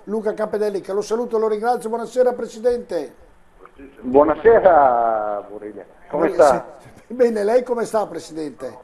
Luca Campedelli, che lo saluto e lo ringrazio. Buonasera Presidente. Buonasera Burile, come sta? Bene, lei come sta Presidente?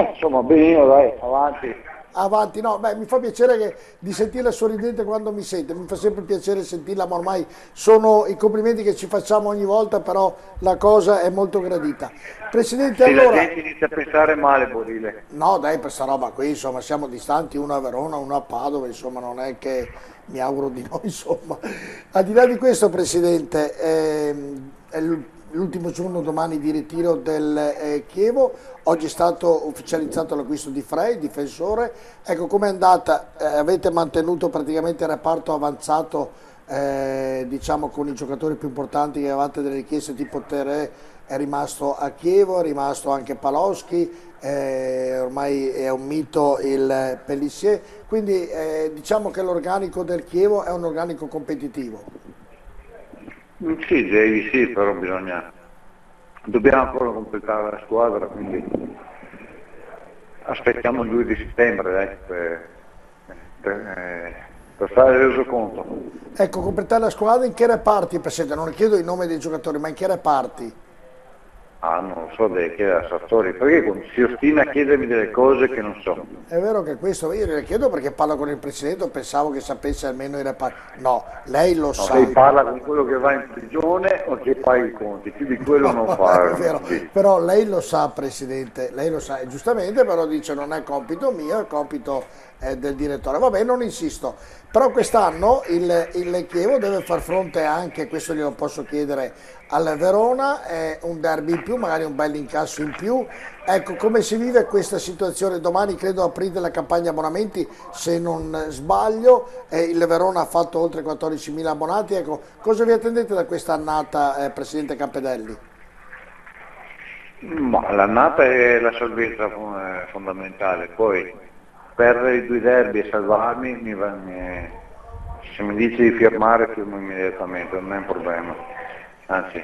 Insomma, benino, dai, avanti. Avanti, no, beh, mi fa piacere di sentirla sorridente quando mi sente, mi fa sempre piacere sentirla, ma ormai sono i complimenti che ci facciamo ogni volta, però la cosa è molto gradita. Presidente, Sì, allora... la gente inizia a pensare male, Burile. No, dai, per sta roba qui, insomma, siamo distanti, uno a Verona, uno a Padova, insomma, non è che mi auguro di no, insomma. Al di là di questo, Presidente, è l'ultimo giorno domani di ritiro del Chievo, oggi è stato ufficializzato l'acquisto di Frey, difensore, ecco com'è andata, avete mantenuto praticamente il reparto avanzato, diciamo con i giocatori più importanti che avevate delle richieste tipo Teré, è rimasto a Chievo, è rimasto anche Paloschi, ormai è un mito il Pellissier, quindi diciamo che l'organico del Chievo è un organico competitivo. Sì, direi di sì, però dobbiamo ancora completare la squadra, quindi aspettiamo il 2 di settembre, dai, per fare il resoconto. Ecco, completare la squadra in che reparti, Presidente? Non le chiedo il nome dei giocatori, ma in che reparti? Ah, non lo so, deve chiedere a Sartori, perché si ostina a chiedermi delle cose che non so. È vero che questo, io le chiedo perché parlo con il Presidente, pensavo che sapesse almeno i reparti. No, lei lo No, sa. lei parla con quello che va in prigione o che fa i conti, più di quello non No, fa. è vero, Sì. però lei lo sa Presidente, lei lo sa, e giustamente però dice non è compito mio, è compito del direttore, vabbè non insisto, però quest'anno il Chievo deve far fronte anche, questo glielo posso chiedere, al Verona, è un derby in più, magari un bel incasso in più, ecco come si vive questa situazione, domani credo aprite la campagna abbonamenti se non sbaglio, il Verona ha fatto oltre 14.000 abbonati, ecco cosa vi attendete da questa annata Presidente Campedelli? Ma l'annata è la salvezza fondamentale, poi perdere i 2 derby e salvarmi, se mi dici di firmare, firmo immediatamente, non è un problema, anzi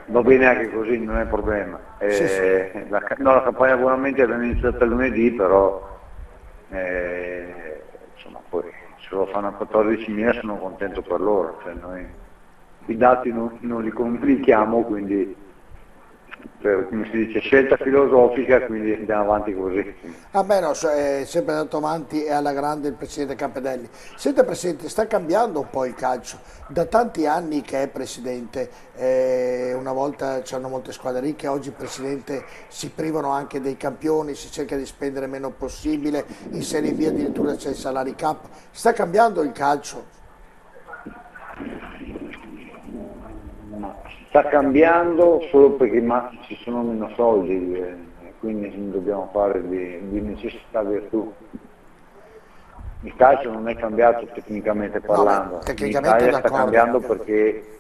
va bene anche così, non è un problema. Sì, sì. La campagna abbonamenti era iniziata lunedì, però insomma, poi se lo fanno a 14.000 sono contento per loro, cioè noi i dati non li complichiamo, quindi come si dice, scelta filosofica, quindi andiamo avanti così. Ah beh, no, è sempre andato avanti e alla grande il Presidente Campedelli. Senta Presidente, sta cambiando un po' il calcio, da tanti anni che è Presidente, una volta c'erano molte squadre ricche, oggi Presidente si privano anche dei campioni, si cerca di spendere meno possibile, in Serie B addirittura c'è il salary cap, sta cambiando il calcio? Sta cambiando solo perché ci sono meno soldi, quindi dobbiamo fare di necessità virtù. Il calcio non è cambiato tecnicamente parlando, tecnicamente in Italia sta d'accordo. cambiando perché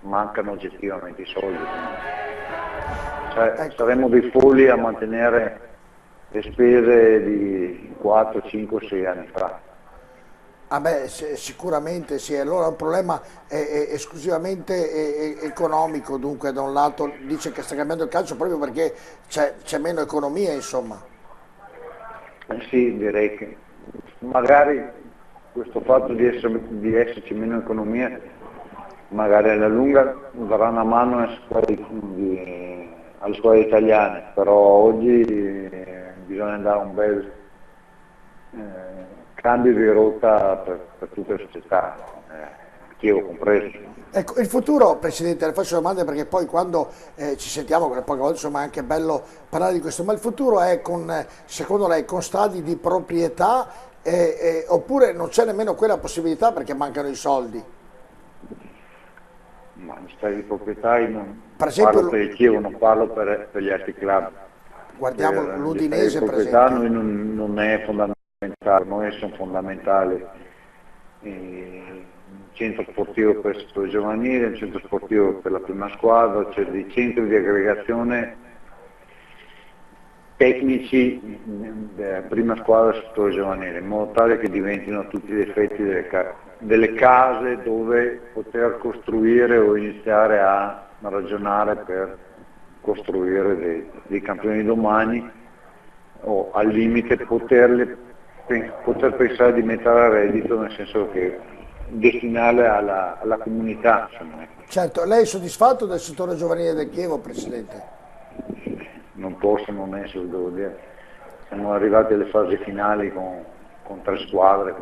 mancano oggettivamente i soldi. Cioè, Ecco. saremmo dei folli a mantenere le spese di 4, 5, 6 anni fa. Ah beh, sicuramente sì, allora è un problema esclusivamente economico, dunque da un lato dice che sta cambiando il calcio proprio perché c'è meno economia, insomma. Sì, direi che magari questo fatto di esserci meno economia, magari alla lunga darà una mano alle scuole italiane, però oggi bisogna dare un bel cambio di rotta per tutte le società, Chievo compreso. Ecco, il futuro, Presidente, le faccio domande perché poi quando ci sentiamo, quelle poche volte, insomma è anche bello parlare di questo, ma il futuro è secondo lei, con stadi di proprietà oppure non c'è nemmeno quella possibilità perché mancano i soldi? Ma in stadi di proprietà io non Per esempio, parlo per il Chievo, non parlo per gli altri club. guardiamo Per gli stadi l'Udinese, di per proprietà esempio. noi non è fondamentale, noi sono fondamentali. Un centro sportivo per il settore giovanile, un centro sportivo per la prima squadra, c'è dei centri di aggregazione tecnici della prima squadra del settore giovanile, in modo tale che diventino a tutti gli effetti delle case dove poter costruire o iniziare a ragionare per costruire dei campioni di domani o al limite poterle poter pensare di mettere a reddito, nel senso che destinarle alla comunità. Insomma. Certo, lei è soddisfatto del settore giovanile del Chievo, Presidente? Non posso non essere, devo dire. Siamo arrivati alle fasi finali con 3 squadre,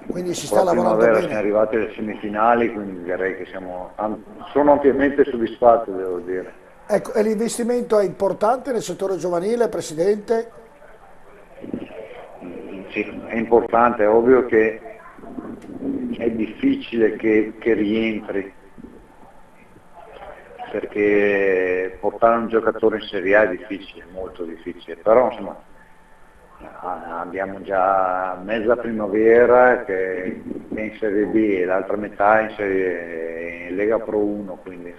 Quindi si sta con la lavorando primavera bene? siamo arrivati alle semifinali, quindi direi che sono ampiamente soddisfatto, devo dire. Ecco, e l'investimento è importante nel settore giovanile, Presidente? Sì, è importante, è ovvio che è difficile che rientri, perché portare un giocatore in Serie A è difficile, molto difficile, però insomma abbiamo già mezza primavera che è in Serie B e l'altra metà in Lega Pro 1, quindi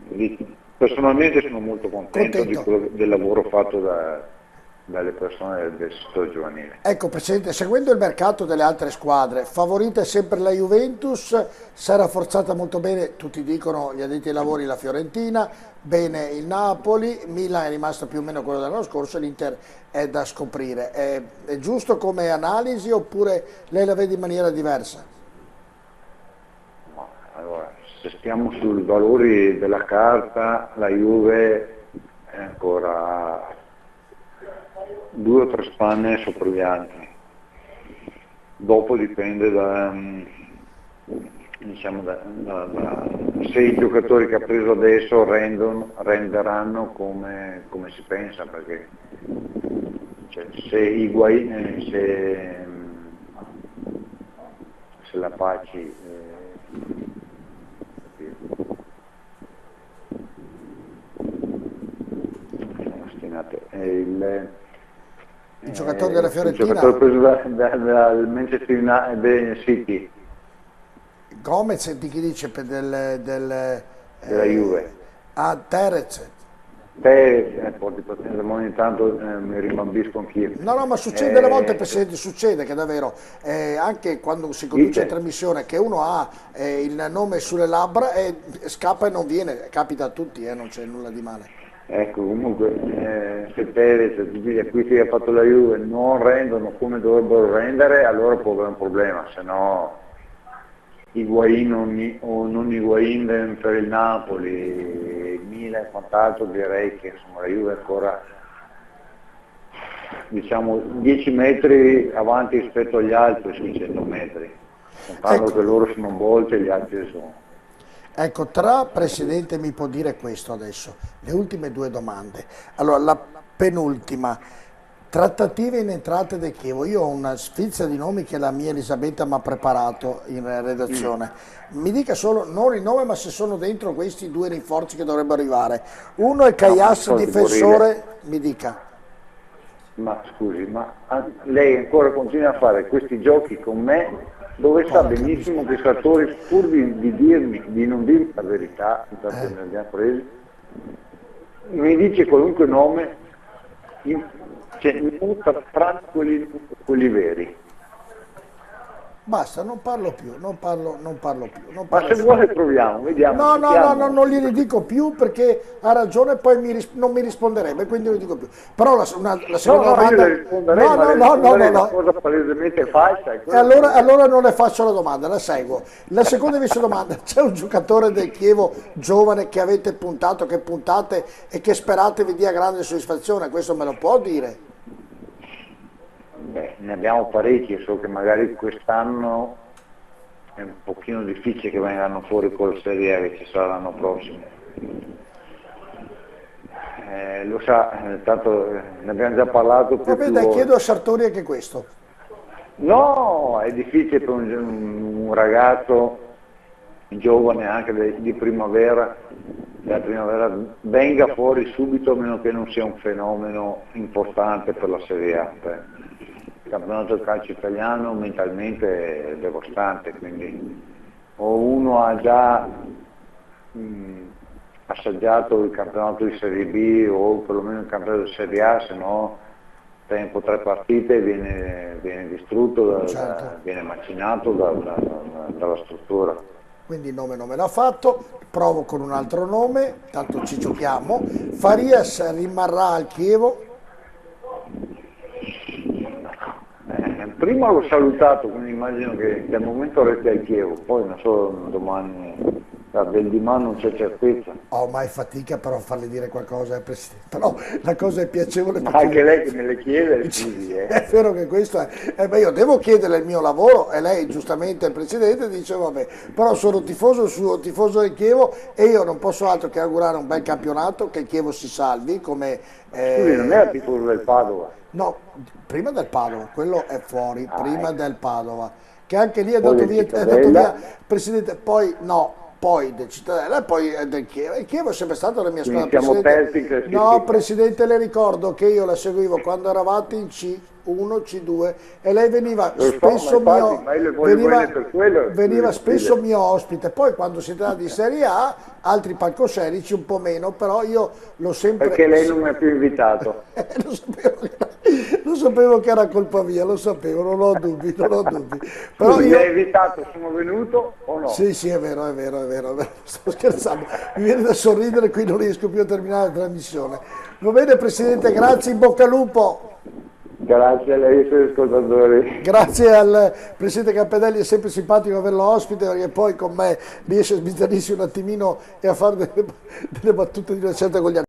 insomma, personalmente sono molto contento del lavoro fatto dalle persone del settore giovanile. Ecco, Presidente, seguendo il mercato delle altre squadre, favorita è sempre la Juventus, si è rafforzata molto bene, tutti dicono gli addetti ai lavori, la Fiorentina, bene il Napoli, Milan è rimasto più o meno quello dell'anno scorso, l'Inter è da scoprire. È giusto come analisi oppure lei la vede in maniera diversa? Allora, se stiamo sui valori della carta, la Juve è ancora 2 o 3 spanne sopra gli altri. Dopo dipende se i giocatori che ha preso adesso renderanno come si pensa, perché se Higuain, se la Paci il giocatore della Fiorentina? Il giocatore preso dal Manchester City. Gomez, di chi dice? Della Juve. Terez. Ogni tanto mi rimbambisco anch'io. No, ma succede delle volte, Presidente, succede che davvero, anche quando si conduce in trasmissione, che uno ha il nome sulle labbra e scappa e non viene, capita a tutti, non c'è nulla di male. Ecco, comunque se Perez, gli acquisti che ha fatto la Juve non rendono come dovrebbero rendere, allora può avere un problema, se no Higuain o non Higuain per il Napoli, Milan e quant'altro, direi che insomma, la Juve è ancora 10 metri avanti rispetto agli altri sui 100 metri, contando che loro sono volte e gli altri sono. Ecco, Presidente, mi può dire questo adesso, le ultime 2 domande. Allora, la penultima, trattative in entrate del Chievo. Io ho una sfilza di nomi che la mia Elisabetta mi ha preparato in redazione. Mi dica solo, non il nome, ma se sono dentro questi 2 rinforzi che dovrebbero arrivare. Uno è Caias, difensore, mi dica. Ma scusi, ma lei ancora continua a fare questi giochi con me? Dove sa benissimo che Sartori, pur di non dirmi la verità, intanto ne abbiamo presi, mi dice qualunque nome, tranne quelli veri. Basta, non parlo più, non parlo più. Ma se vuole proviamo, vediamo. No, non glieli dico più perché ha ragione, poi non mi risponderebbe, quindi non gli dico più. Però la seconda domanda... Io le risponderei, una cosa palesemente falsa. E allora non le faccio la domanda, la seguo. La seconda invece domanda, c'è un giocatore del Chievo giovane che avete puntato, che puntate e che sperate vi dia grande soddisfazione, questo me lo può dire? Beh, ne abbiamo parecchi, so che magari quest'anno è un pochino difficile che vengano fuori con la Serie A che ci sarà l'anno prossimo. Lo sa, tanto ne abbiamo già parlato più volte. Chiedo a Sartori anche questo. No, è difficile per un ragazzo giovane anche di primavera, della primavera, venga fuori subito a meno che non sia un fenomeno importante per la Serie A. Il campionato del calcio italiano mentalmente è devastante, quindi o uno ha già assaggiato il campionato di Serie B o perlomeno il campionato di Serie A, se no tempo 3 partite viene distrutto, viene macinato dalla struttura. Quindi il nome non me l'ha fatto, provo con un altro nome, tanto ci giochiamo. Farias rimarrà al Chievo? prima l'ho salutato, quindi immagino che al momento resti al Chievo, poi non so domani, del di mano non c'è certezza. Ho mai fatica però a farle dire qualcosa, Presidente, però la cosa è piacevole Ma perché anche lei che me le chiede, scusi, è vero che questo è, beh, io devo chiedere il mio lavoro e lei giustamente il Presidente dice vabbè, però sono tifoso suo, tifoso del Chievo e io non posso altro che augurare un bel campionato, che il Chievo si salvi come... scusi, non era tifoso del Padova? No, prima del Padova, quello è fuori, prima del Padova, che anche lì è Poi andato del via, Cittadella. Presidente, poi no, poi del Cittadella e poi del Chievo. Il Chievo è sempre stato la mia Quindi squadra, siamo Presidente. persi in classifica. No, Presidente, le ricordo che io la seguivo quando eravate in C1, C2 e lei veniva Lo so, spesso ma infatti, ma io le voglio bene per quello. veniva spesso Scusi. mio ospite, poi quando si tratta di Serie A, altri palcoscenici un po' meno, però io l'ho sempre... Perché lei non mi ha più invitato. Lo sapevo che era colpa mia, lo sapevo, non ho dubbi, non ho dubbi. Però Scusi, io... mi ha invitato, sono venuto o no? Sì, sì, è vero, è vero, è vero, è vero. Sto scherzando, mi viene da sorridere, qui non riesco più a terminare la trasmissione. Va bene, Presidente, grazie, in bocca al lupo. Grazie a lei e ai suoi ascoltatori. Grazie al Presidente Campedelli, è sempre simpatico averlo ospite perché poi con me riesce a sbizzarrirsi un attimino e a fare delle battute di una certa gogliata.